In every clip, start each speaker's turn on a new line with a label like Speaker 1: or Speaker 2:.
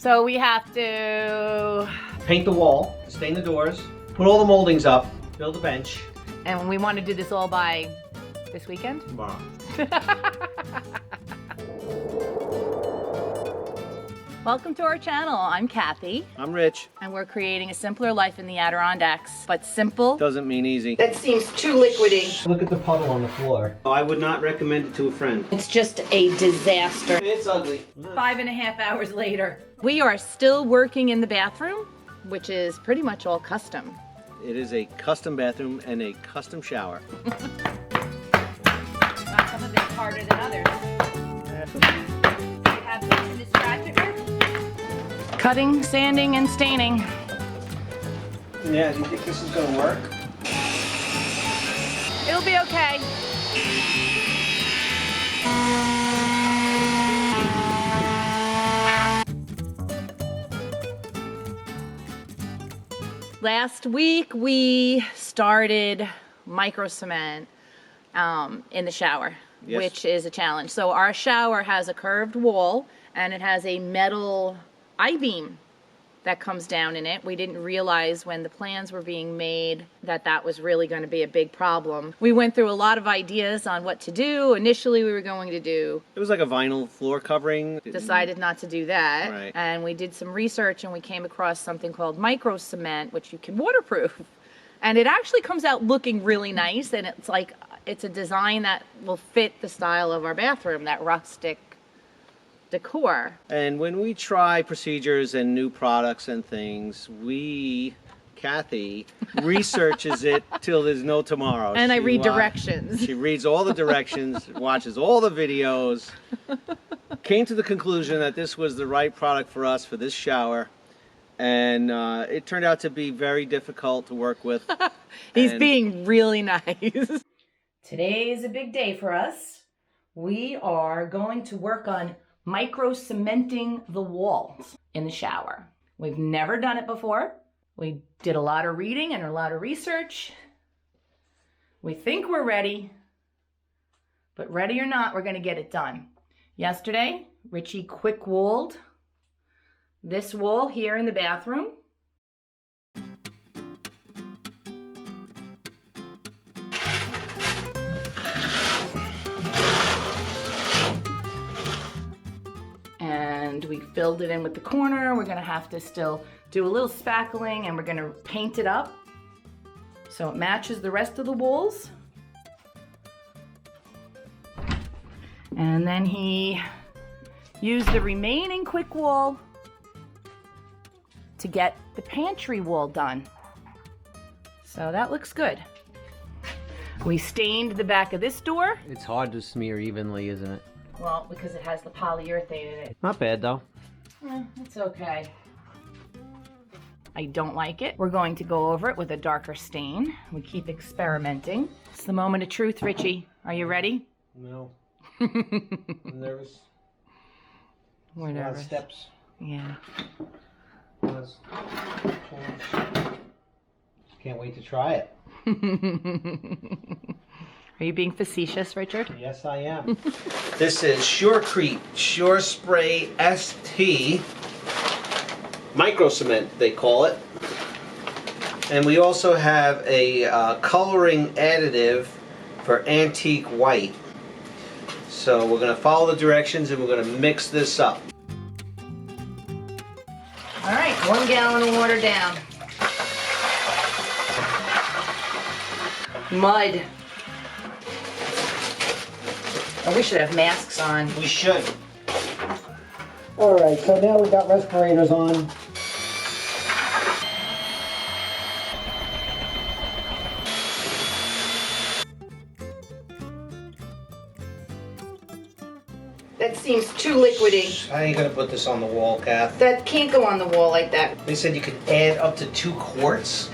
Speaker 1: So we have to
Speaker 2: paint the wall, stain the doors, put all the moldings up, build a bench.
Speaker 1: And we want to do this all by this weekend?
Speaker 2: Tomorrow.
Speaker 1: Welcome to our channel. I'm Kathy.
Speaker 2: I'm Rich.
Speaker 1: And we're creating a simpler life in the Adirondacks. But simple
Speaker 2: Doesn't mean easy.
Speaker 1: that seems too liquidy.
Speaker 2: Look at the puddle on the floor. I would not recommend it to a friend.
Speaker 1: It's just a disaster.
Speaker 2: It's ugly.
Speaker 1: 5.5 hours later. We are still working in the bathroom, which is pretty much all custom.
Speaker 2: It is a custom bathroom and a custom shower.
Speaker 1: Some of it's harder than others. We have something to scratch it with. Cutting, sanding, and staining.
Speaker 2: Yeah, do you think this is gonna work?
Speaker 1: It'll be okay. Last week we started microcement in the shower,
Speaker 2: yes,
Speaker 1: which is a challenge. So our shower has a curved wall and it has a metal I-beam that comes down in it. We didn't realize when the plans were being made that that was really going to be a big problem. We went through a lot of ideas on what to do. Initially we were going to do...
Speaker 2: It was like a vinyl floor covering.
Speaker 1: Decided not to do that.
Speaker 2: Right.
Speaker 1: And we did some research and we came across something called MICROCEMENT, which you can waterproof. And it actually comes out looking really nice, and it's like, it's a design that will fit the style of our bathroom, that rustic decor.
Speaker 2: And when we try procedures and new products and things, Kathy researches it till there's no tomorrow.
Speaker 1: And I read directions.
Speaker 2: She reads all the directions, watches all the videos, came to the conclusion that this was the right product for us for this shower. And it turned out to be very difficult to work with.
Speaker 1: He's being really nice. Today is a big day for us. We are going to work on micro-cementing the walls in the shower. We've never done it before. We did a lot of reading and a lot of research. We think we're ready, but ready or not, we're going to get it done. Yesterday, Richie quick walled this wall here in the bathroom. And we filled it in with the corner. We're gonna have to still do a little spackling and we're gonna paint it up so it matches the rest of the walls. And then he used the remaining quick wall to get the pantry wall done. So that looks good. We stained the back of this door.
Speaker 2: It's hard to smear evenly, isn't it?
Speaker 1: Well, because it has the polyurethane in it.
Speaker 2: Not bad though.
Speaker 1: It's okay. I don't like it. We're going to go over it with a darker stain. We keep experimenting. It's the moment of truth, Richie. Are you ready?
Speaker 2: No. I'm nervous.
Speaker 1: We're nervous.
Speaker 2: A lot of steps.
Speaker 1: Yeah.
Speaker 2: Can't wait to try it.
Speaker 1: Are you being facetious, Richard?
Speaker 2: Yes, I am. This is Surecrete Sure Spray ST MICROCEMENT, they call it. And we also have a coloring additive for antique white. So we're going to follow the directions and we're going to mix this up.
Speaker 1: All right, 1 gallon of water down. Mud. Oh, we should have masks on.
Speaker 2: We should. All right, so now we got respirators on.
Speaker 1: That seems too liquidy.
Speaker 2: How are you going to put this on the wall, Kath?
Speaker 1: That can't go on the wall like that.
Speaker 2: They said you could add up to 2 quarts.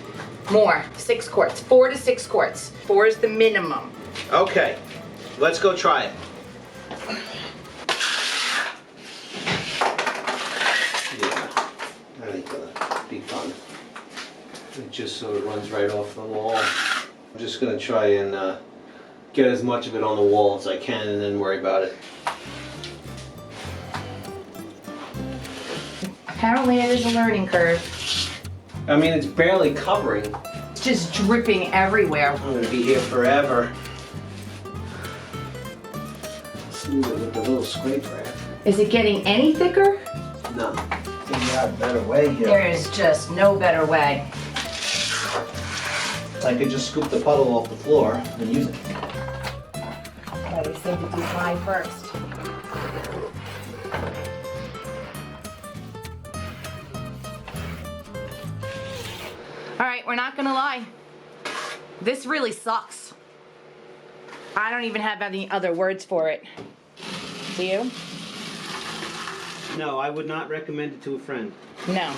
Speaker 1: More, 6 quarts, 4 to 6 quarts. 4 is the minimum.
Speaker 2: Okay, let's go try it. Yeah, that ain't gonna be fun. It just sort of runs right off the wall. I'm just gonna try and get as much of it on the wall as I can and then worry about it.
Speaker 1: Apparently it is a learning curve.
Speaker 2: I mean, it's barely covering.
Speaker 1: It's just dripping everywhere.
Speaker 2: I'm gonna be here forever. Smooth it with the little scrape rack.
Speaker 1: Is it getting any thicker?
Speaker 2: No. Figure out a better way here.
Speaker 1: There is just no better way.
Speaker 2: I could just scoop the puddle off the floor and use it.
Speaker 1: Better thing to do mine first. All right, we're not gonna lie. This really sucks. I don't even have any other words for it. Do you?
Speaker 2: No, I would not recommend it to a friend.
Speaker 1: No.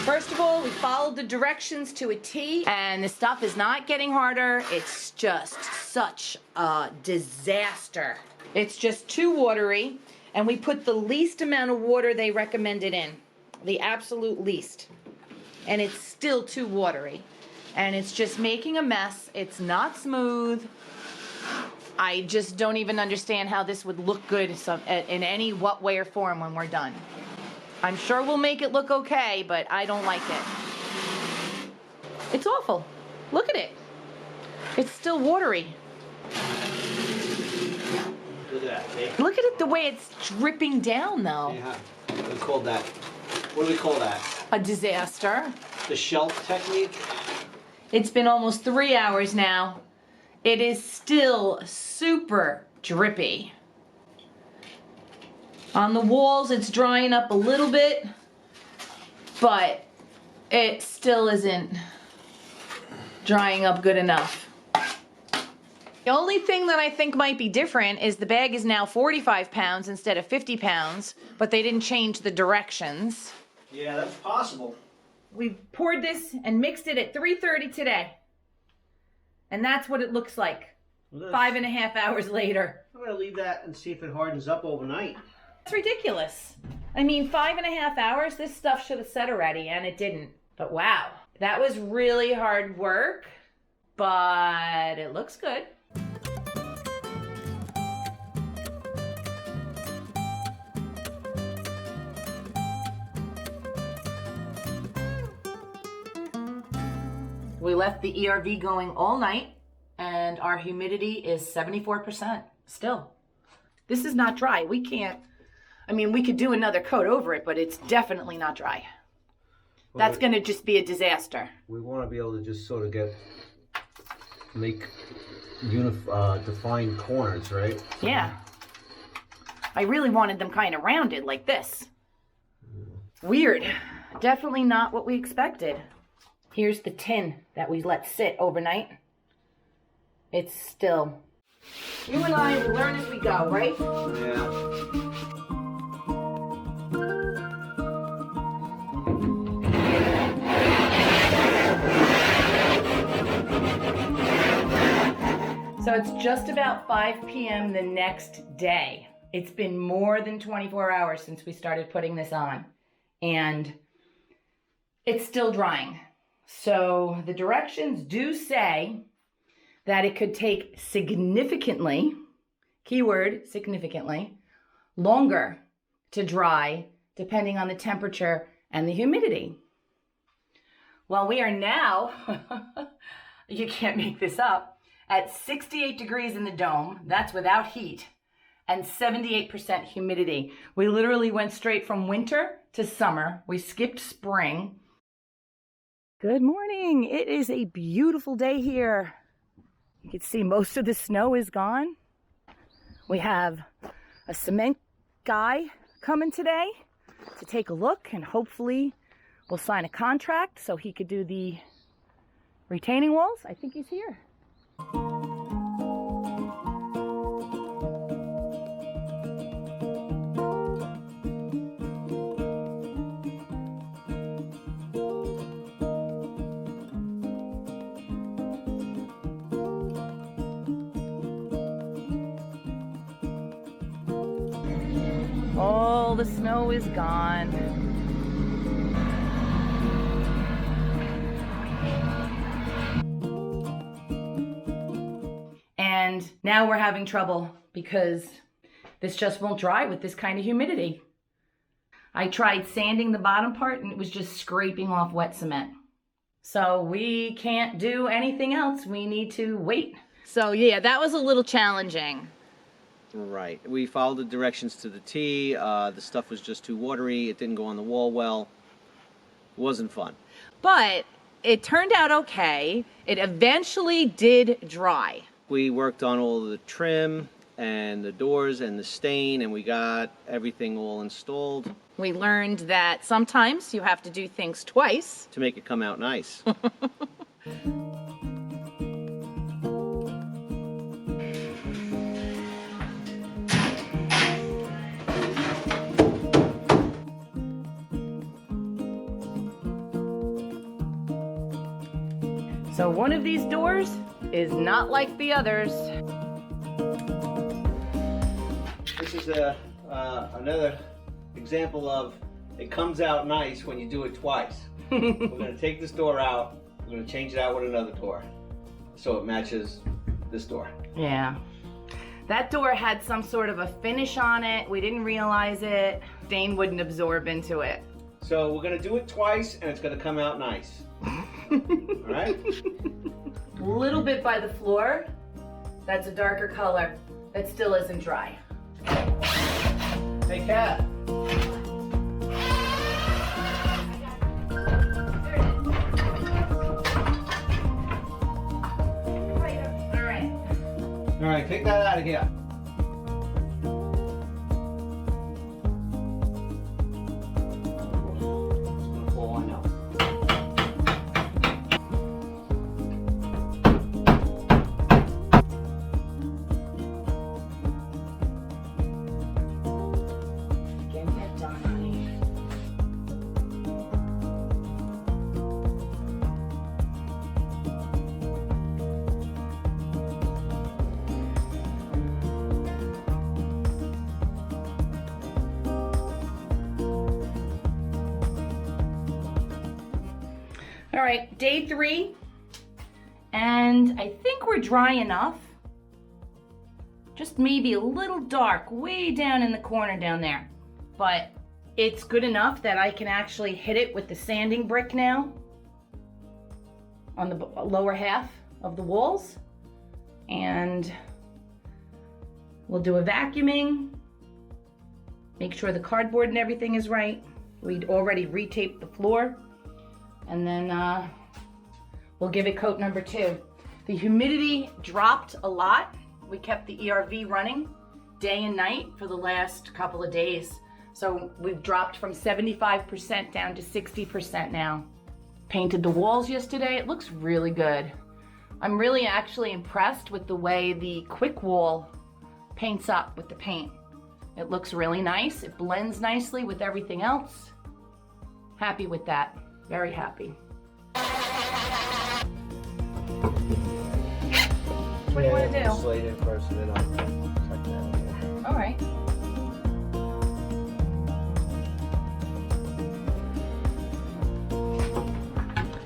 Speaker 1: First of all, we followed the directions to a T, and the stuff is not getting harder. It's just such a disaster. It's just too watery, and we put the least amount of water they recommended in. The absolute least. And it's still too watery. And it's just making a mess. It's not smooth. I just don't even understand how this would look good in any what way or form when we're done. I'm sure we'll make it look okay, but I don't like it. It's awful. Look at it. It's still watery.
Speaker 2: Look at that, see?
Speaker 1: Look at it, the way it's dripping down, though.
Speaker 2: Yeah. What do we call that? What do we call that?
Speaker 1: A disaster.
Speaker 2: The shelf technique?
Speaker 1: It's been almost 3 hours now. It is still super drippy. On the walls, it's drying up a little bit, but it still isn't drying up good enough. The only thing that I think might be different is the bag is now 45 pounds instead of 50 pounds, but they didn't change the directions.
Speaker 2: Yeah, that's possible.
Speaker 1: We poured this and mixed it at 3:30 today. And that's what it looks like 5.5 hours later.
Speaker 2: I'm going to leave that and see if it hardens up overnight.
Speaker 1: It's ridiculous. I mean, 5.5 hours, this stuff should have set already, and it didn't. But wow, that was really hard work, but it looks good. We left the ERV going all night, and our humidity is 74% still. This is not dry. We can't, I mean, we could do another coat over it, but it's definitely not dry. That's going to just be a disaster.
Speaker 2: We want to be able to just sort of make defined corners, right?
Speaker 1: Yeah. I really wanted them kind of rounded like this. Weird. Definitely not what we expected. Here's the tin that we let sit overnight. It's still. You and I will learn as we go, right?
Speaker 2: Yeah.
Speaker 1: So it's just about 5 p.m. the next day. It's been more than 24 hours since we started putting this on. And it's still drying. So the directions do say that it could take significantly, keyword significantly, longer to dry depending on the temperature and the humidity. Well, we are now, you can't make this up, at 68 degrees in the dome. That's without heat, and 78% humidity. We literally went straight from winter to summer. We skipped spring. Good morning. It is a beautiful day here. You can see most of the snow is gone. We have a cement guy coming today to take a look, and hopefully we'll sign a contract so he could do the retaining walls. I think he's here. All the snow is gone. And now we're having trouble because this just won't dry with this kind of humidity. I tried sanding the bottom part and it was just scraping off wet cement. So we can't do anything else. We need to wait. So yeah, that was a little challenging.
Speaker 2: Right. We followed the directions to the T. The stuff was just too watery. It didn't go on the wall well. It wasn't fun.
Speaker 1: But it turned out okay. It eventually did dry.
Speaker 2: We worked on all of the trim and the doors and the stain, and we got everything all installed.
Speaker 1: We learned that sometimes you have to do things twice
Speaker 2: to make it come out nice.
Speaker 1: So one of these doors is not like the others.
Speaker 2: This is another example of it comes out nice when you do it twice. We're going to take this door out. We're going to change it out with another door so it matches this door.
Speaker 1: Yeah. That door had some sort of a finish on it. We didn't realize it. Stain wouldn't absorb into it.
Speaker 2: So we're going to do it twice and it's going to come out nice. All right?
Speaker 1: A little bit by the floor. That's a darker color. That still isn't dry.
Speaker 2: Hey, Kat. All right, take that out of here.
Speaker 1: All right, day 3, and I think we're dry enough. Just maybe a little dark way down in the corner down there, but it's good enough that I can actually hit it with the sanding brick now on the lower half of the walls, and we'll do a vacuuming, make sure the cardboard and everything is right. We'd already retaped the floor. And then we'll give it coat number 2. The humidity dropped a lot. We kept the ERV running day and night for the last couple of days. So we've dropped from 75% down to 60% now. Painted the walls yesterday. It looks really good. I'm really actually impressed with the way the quick wall paints up with the paint. It looks really nice. It blends nicely with everything else. Happy with that. Very happy. What do you want to do?
Speaker 2: Slate in first and then I'll tuck that.
Speaker 1: All right.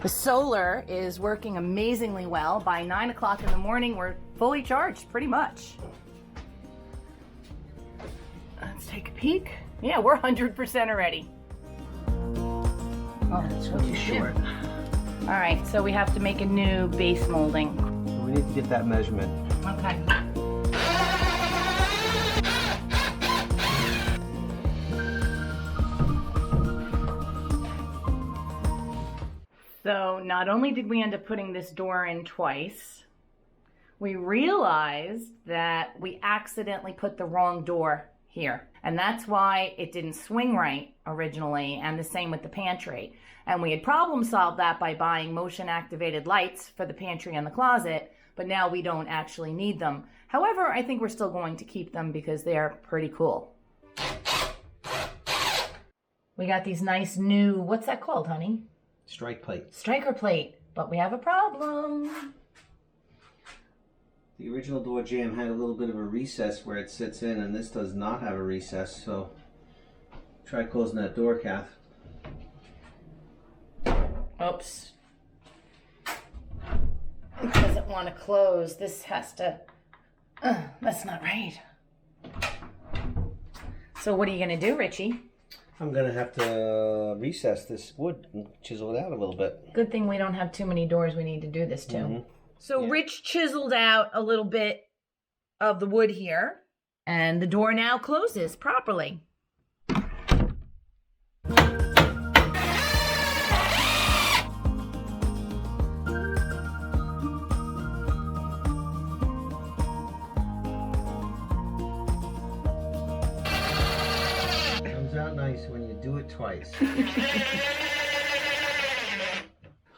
Speaker 1: The solar is working amazingly well. By 9 o'clock in the morning, we're fully charged, pretty much. Let's take a peek. Yeah, we're 100% already. Oh, that's too short. All right, so we have to make a new base molding.
Speaker 2: We need to get that measurement.
Speaker 1: Okay. So not only did we end up putting this door in twice, we realized that we accidentally put the wrong door here. And that's why it didn't swing right originally, and the same with the pantry. And we had problem solved that by buying motion activated lights for the pantry and the closet, but now we don't actually need them. However, I think we're still going to keep them because they're pretty cool. We got these nice new, what's that called, honey?
Speaker 2: Strike plate.
Speaker 1: Striker plate, but we have a problem.
Speaker 2: The original door jamb had a little bit of a recess where it sits in, and this does not have a recess, so try closing that door, Kath.
Speaker 1: Oops. It doesn't want to close. This has to, that's not right. So what are you going to do, Richie?
Speaker 2: I'm gonna have to recess this wood and chisel it out a little bit.
Speaker 1: Good thing we don't have too many doors we need to do this to. Mm-hmm. So yeah. Rich chiseled out a little bit of the wood here, and the door now closes properly.
Speaker 2: Comes out nice when you do it twice.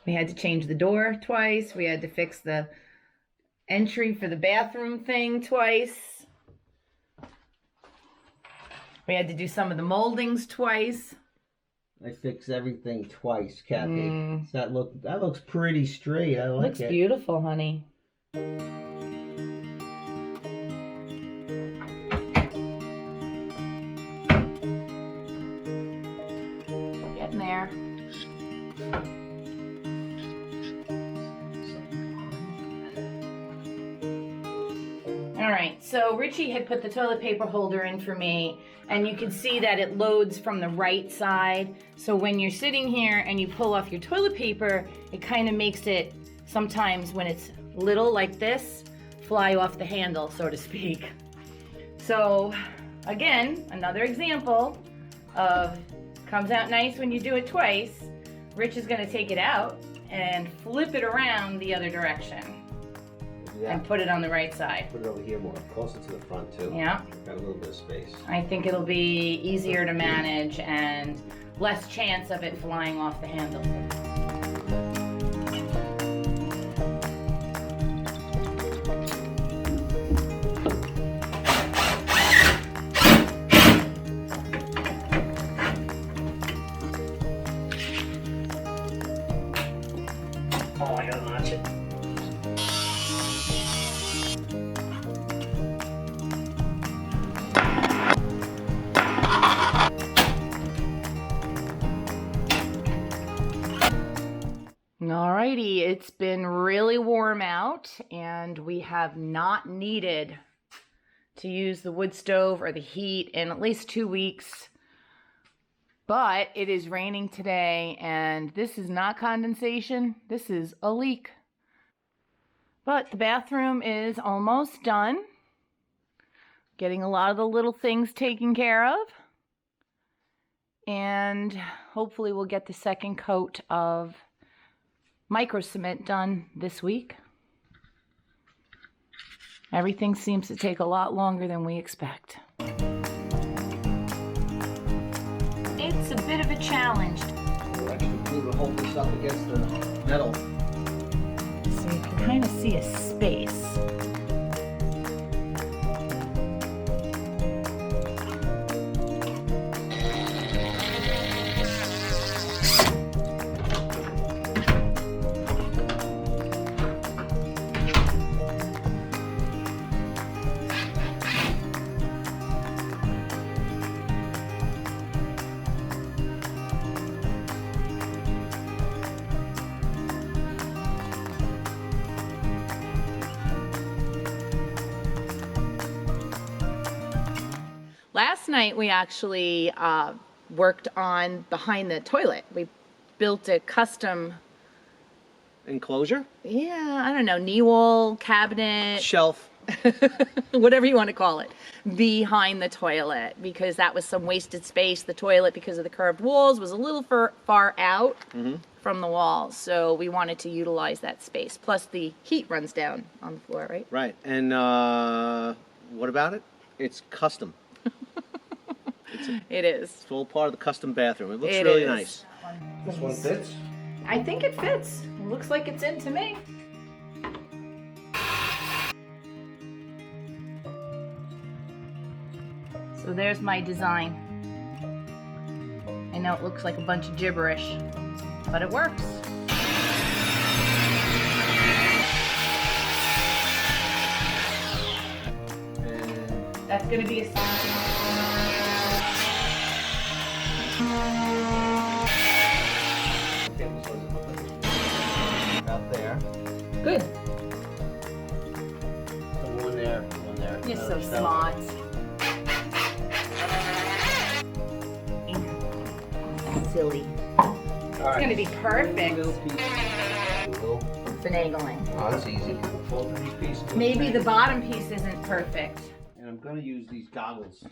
Speaker 1: We had to change the door twice. We had to fix the entry for the bathroom thing twice. We had to do some of the moldings twice.
Speaker 2: I fixed everything twice, Kathy. That looks pretty straight. I like it.
Speaker 1: Looks beautiful, honey. Getting there. All right, so Richie had put the toilet paper holder in for me, and you can see that it loads from the right side. So when you're sitting here and you pull off your toilet paper, it kind of makes it, sometimes when it's little like this, fly off the handle, so to speak. So again, another example of comes out nice when you do it twice. Rich is gonna take it out and flip it around the other direction. Yeah. And put it on the right side.
Speaker 2: Put it over here more, closer to the front too.
Speaker 1: Yeah.
Speaker 2: Got a little bit of space.
Speaker 1: I think it'll be easier to manage and less chance of it flying off the handle.
Speaker 2: Oh, I gotta notch it.
Speaker 1: Alrighty, it's been really warm out and we have not needed to use the wood stove or the heat in at least 2 weeks. But it is raining today and this is not condensation, this is a leak. But the bathroom is almost done. Getting a lot of the little things taken care of. And hopefully we'll get the second coat of MICROCEMENT done this week. Everything seems to take a lot longer than we expect. It's a bit of a challenge.
Speaker 2: We'll actually hold this up against the metal.
Speaker 1: So you can kind of see a space. Last night we actually worked on behind the toilet. We built a custom
Speaker 2: Enclosure?
Speaker 1: Yeah, I don't know, knee wall, cabinet,
Speaker 2: shelf,
Speaker 1: whatever you want to call it, behind the toilet, because that was some wasted space. The toilet, because of the curved walls, was a little far out from the walls, so we wanted to utilize that space. Plus the heat runs down on the floor, right?
Speaker 2: Right, and what about it? It's custom.
Speaker 1: It is.
Speaker 2: It's all part of the custom bathroom. It looks really nice.
Speaker 3: This one fits?
Speaker 1: I think it fits. It looks like it's in to me. So there's my design. I know it looks like a bunch of gibberish, but it works. That's going to be a
Speaker 2: Out there.
Speaker 1: good.
Speaker 2: One there, one there.
Speaker 1: You're so smart. silly. It's going to be perfect. Finagling.
Speaker 2: Oh, that's easy. Fold these pieces.
Speaker 1: Maybe the bottom piece isn't perfect.
Speaker 2: And I'm going to use these goggles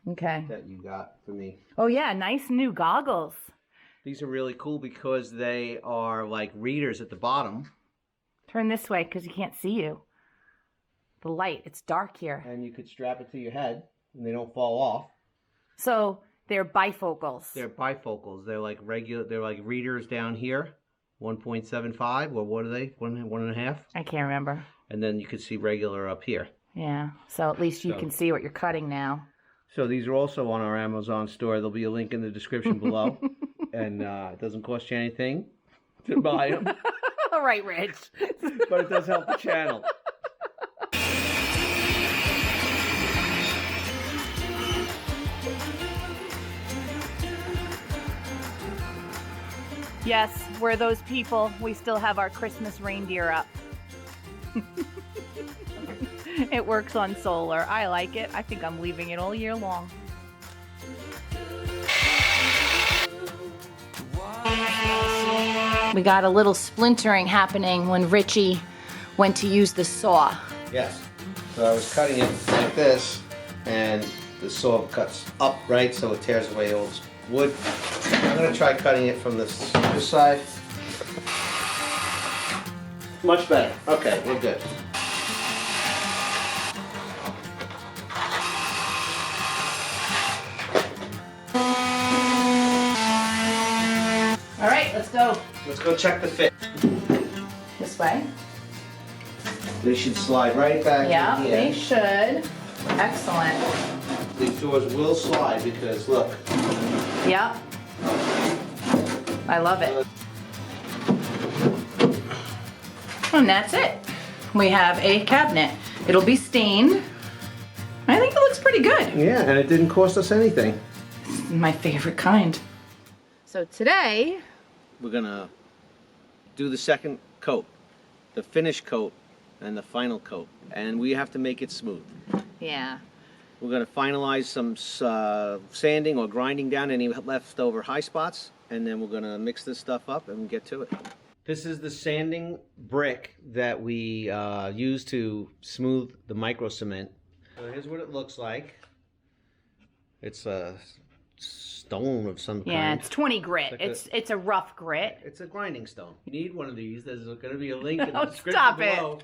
Speaker 1: Okay.
Speaker 2: that you got for me.
Speaker 1: Oh yeah, nice new goggles.
Speaker 2: These are really cool because they are like readers at the bottom.
Speaker 1: Turn this way because you can't see you. The light, it's dark here.
Speaker 2: And you could strap it to your head and they don't fall off.
Speaker 1: So they're bifocals.
Speaker 2: They're bifocals. They're like readers down here. 1.75 or what are they? 1.5?
Speaker 1: I can't remember.
Speaker 2: And then you could see regular up here.
Speaker 1: Yeah, so at least you can see what you're cutting now.
Speaker 2: So these are also on our Amazon store. There'll be a link in the description below. And it doesn't cost you anything to buy them.
Speaker 1: All right, Rich.
Speaker 2: But it does help the channel.
Speaker 1: Yes, we're those people. We still have our Christmas reindeer up. It works on solar. I like it. I think I'm leaving it all year long. We got a little splintering happening when Richie went to use the saw.
Speaker 2: Yes. So I was cutting it like this, and the saw cuts up, right, so it tears away old wood. I'm going to try cutting it from this side. Much better. Okay, we're good.
Speaker 1: All right, let's go.
Speaker 2: Let's go check the fit.
Speaker 1: This way.
Speaker 2: They should slide right back
Speaker 1: Yeah,
Speaker 2: in here.
Speaker 1: they should. Excellent.
Speaker 2: These doors will slide because, look.
Speaker 1: Yep. I love it. And that's it. We have a cabinet. It'll be stained. I think it looks pretty good.
Speaker 2: Yeah, and it didn't cost us anything.
Speaker 1: My favorite kind. So today,
Speaker 2: We're gonna do the second coat, the finish coat, and the final coat. And we have to make it smooth.
Speaker 1: yeah.
Speaker 2: We're gonna finalize some sanding or grinding down any leftover high spots, and then we're gonna mix this stuff up and get to it. This is the sanding brick that we use to smooth the microcement. So here's what it looks like. It's a stone of some kind.
Speaker 1: Yeah, it's 20 grit.
Speaker 2: Like
Speaker 1: it's a rough grit.
Speaker 2: It's a grinding stone. You need one of these. There's going to be a link in the
Speaker 1: Oh,
Speaker 2: description
Speaker 1: stop
Speaker 2: below.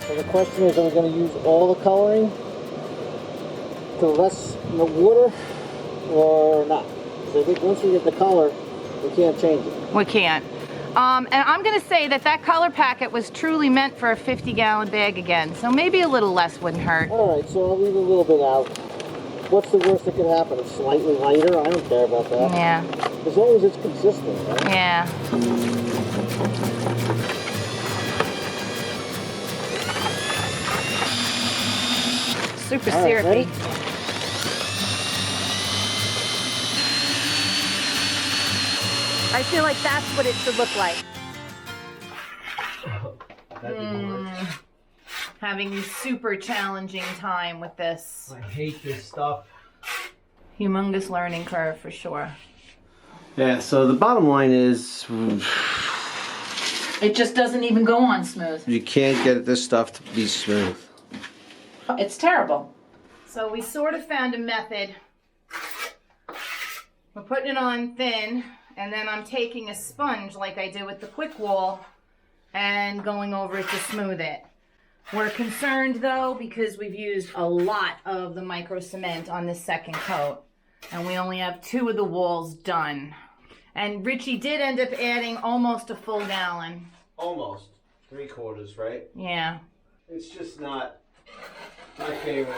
Speaker 3: So the question is, are we going to use all the coloring to lessen the water or not? So I think once we get the color, we can't change it.
Speaker 1: We can't. And I'm going to say that color packet was truly meant for a 50-gallon bag again, so maybe a little less wouldn't hurt.
Speaker 3: All right, so I'll leave a little bit out. What's the worst that could happen? It's slightly lighter? I don't care about that.
Speaker 1: Yeah.
Speaker 3: As long as it's consistent, right?
Speaker 1: Yeah. Super
Speaker 3: All right,
Speaker 1: syrupy.
Speaker 3: ready?
Speaker 1: I feel like that's what it should look like.
Speaker 2: That didn't work.
Speaker 1: Having a super challenging time with this.
Speaker 2: I hate this stuff.
Speaker 1: Humongous learning curve for sure.
Speaker 2: Yeah, so the bottom line is
Speaker 1: It just doesn't even go on smooth.
Speaker 2: you can't get this stuff to be smooth.
Speaker 1: It's terrible. So we sort of found a method. We're putting it on thin, and then I'm taking a sponge like I do with the quick wall and going over it to smooth it. We're concerned though because we've used a lot of the micro cement on this second coat, and we only have 2 of the walls done. And Richie did end up adding almost a full gallon.
Speaker 2: Almost. 3/4, right?
Speaker 1: Yeah.
Speaker 2: It's just not my favorite.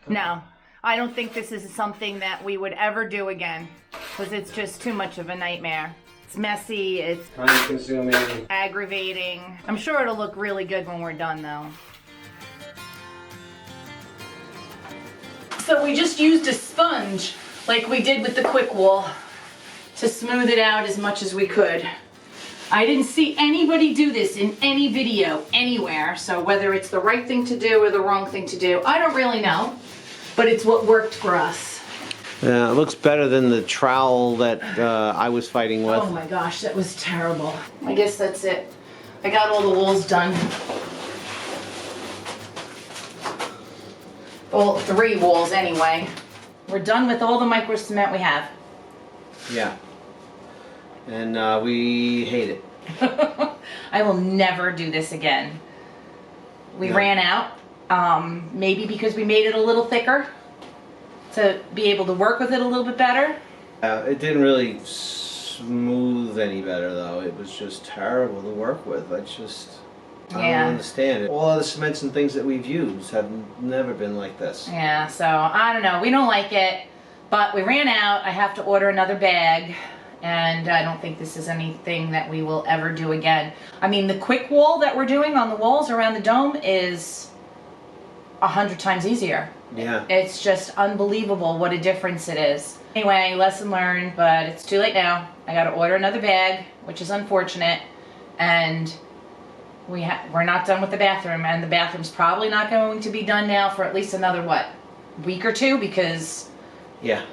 Speaker 1: No, I don't think this is something that we would ever do again because it's just too much of a nightmare. It's messy, it's
Speaker 2: Time consuming.
Speaker 1: aggravating. I'm sure it'll look really good when we're done though. So we just used a sponge like we did with the quick wall, to smooth it out as much as we could. I didn't see anybody do this in any video anywhere, so whether it's the right thing to do or the wrong thing to do, I don't really know, but it's what worked for us.
Speaker 2: Yeah, it looks better than the trowel that I was fighting with.
Speaker 1: Oh my gosh, that was terrible. I guess that's it. I got all the walls done. Well, 3 walls anyway. We're done with all the micro cement we have.
Speaker 2: Yeah. And we hate it.
Speaker 1: I will never do this again. We ran out, maybe because we made it a little thicker to be able to work with it a little bit better.
Speaker 2: It didn't really smooth any better though. It was just terrible to work with. I don't understand it. All other cements and things that we've used have never been like this.
Speaker 1: Yeah, so I don't know. We don't like it, but we ran out. I have to order another bag. And I don't think this is anything that we will ever do again. I mean, the quick wall that we're doing on the walls around the dome is 100 times easier.
Speaker 2: Yeah.
Speaker 1: It's just unbelievable what a difference it is. Anyway, lesson learned, but it's too late now. I got to order another bag, which is unfortunate. And we're not done with the bathroom, and the bathroom's probably not going to be done now for at least another, what, week or two, because...
Speaker 2: Yeah.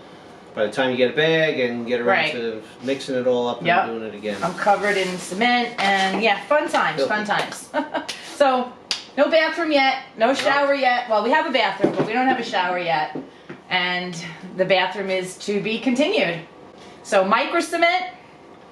Speaker 2: By the time you get a bag and get around to mixing it all up and doing it again.
Speaker 1: I'm covered in cement, and yeah, fun times, fun times. So, no bathroom yet, no shower yet. Well, we have a bathroom, but we don't have a shower yet. And the bathroom is to be continued. So, micro cement,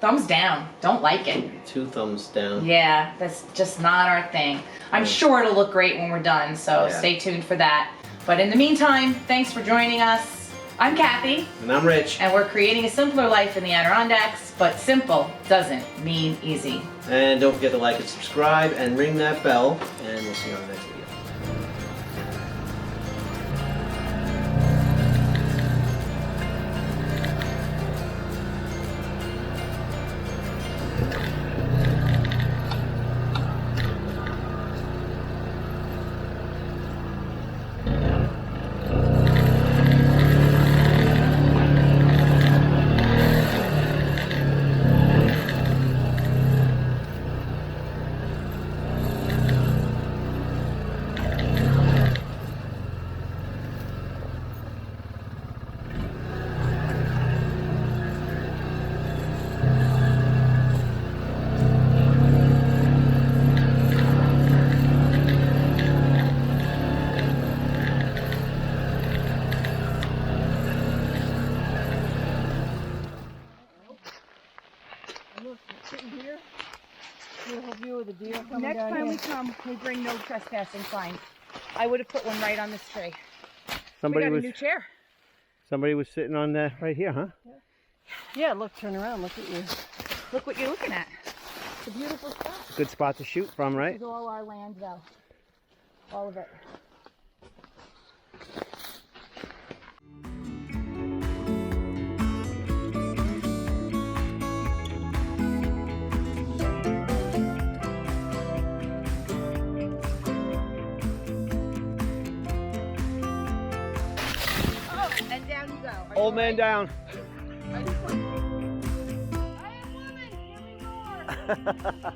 Speaker 1: thumbs down. Don't like it.
Speaker 2: 2 thumbs down.
Speaker 1: Yeah, that's just not our thing. I'm sure it'll look great when we're done, so stay tuned for that. But in the meantime, thanks for joining us. I'm Kathy.
Speaker 2: And I'm Rich.
Speaker 1: And we're creating a simpler life in the Adirondacks, but simple doesn't mean easy.
Speaker 2: And don't forget to like and subscribe and ring that bell, and we'll see you on the next video.
Speaker 1: Next time we come, we bring no trespassing signs. I would have put one right on this tree. We got a new chair.
Speaker 2: Somebody was sitting on that right here, huh?
Speaker 1: Yeah, look, turn around, look at you. Look what you're looking at. It's a beautiful spot.
Speaker 2: Good spot to shoot from, right?
Speaker 1: This is all our land, though. All of it. And down you go.
Speaker 2: Old man down.
Speaker 1: I am woman, give me more.